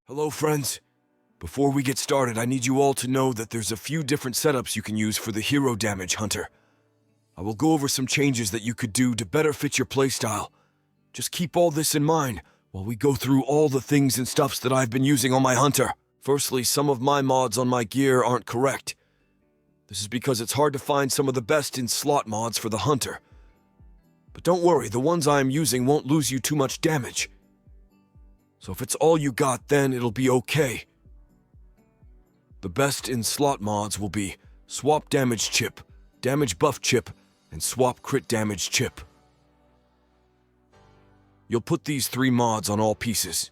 Hello, friends. Before we get started, I need you all to know that there's a few different setups you can use for the Hero Damage Hunter. I will go over some changes that you could do to better fit your playstyle. Just keep all this in mind while we go through all the things and stuffs that I've been using on my Hunter. Firstly, some of my mods on my gear aren't correct. This is because it's hard to find some of the best in slot mods for the Hunter. But don't worry, the ones I am using won't lose you too much damage. So if it's all you got, then it'll be okay. The best in slot mods will be Swap Damage Chip, Damage Buff Chip, and Swap Crit Damage Chip. You'll put these three mods on all pieces.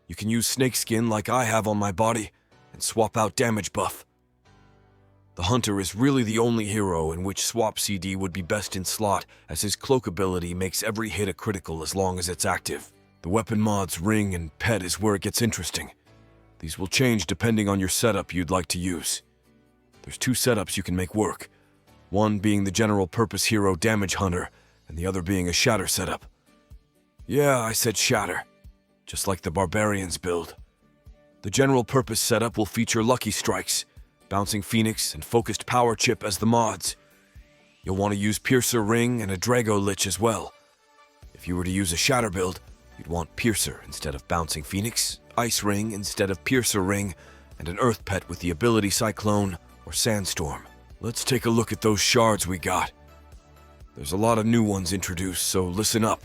You can use Snakeskin like I have on my body, and swap out Damage Buff. The Hunter is really the only hero in which Swap CD would be best in slot, as his cloak ability makes every hit a critical as long as it's active. The weapon mods Ring and Pet is where it gets interesting. These will change depending on your setup you'd like to use. There's two setups you can make work, one being the general purpose hero Damage Hunter, and the other being a Shatter setup. Yeah, I said Shatter, just like the Barbarians build. The general purpose setup will feature Lucky Strikes, Bouncing Phoenix, and Focused Power Chip as the mods. You'll want to use Piercer Ring and a Drago Lich as well. If you were to use a Shatter build, you'd want Piercer instead of Bouncing Phoenix, Ice Ring instead of Piercer Ring, and an Earth Pet with the ability Cyclone or Sandstorm. Let's take a look at those shards we got. There's a lot of new ones introduced, so listen up.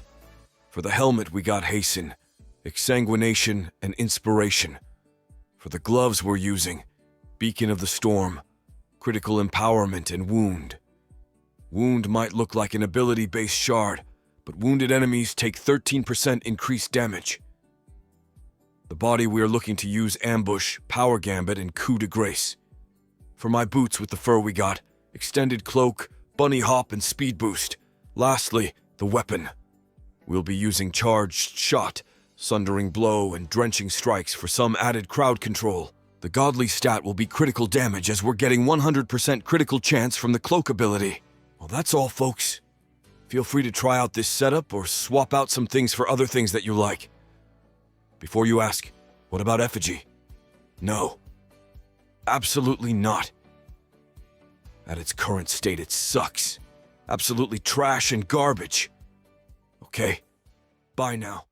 For the helmet, we got Hasten, Exsanguination, and Inspiration. For the gloves we're using, Beacon of the Storm, Critical Empowerment, and Wound. Wound might look like an ability-based shard, but wounded enemies take 13% increased damage. The body we are looking to use Ambush, Power Gambit, and Coup de Grace. For my boots with the fur we got Extended Cloak, Bunny Hop, and Speed Boost. Lastly, the weapon. We'll be using Charged Shot, Sundering Blow, and Drenching Strikes for some added crowd control. The godly stat will be critical damage as we're getting 100% critical chance from the cloak ability. Well, that's all, folks. Feel free to try out this setup or swap out some things for other things that you like. Before you ask, what about Effigy? No. Absolutely not. At its current state, it sucks. Absolutely trash and garbage. Okay, bye now.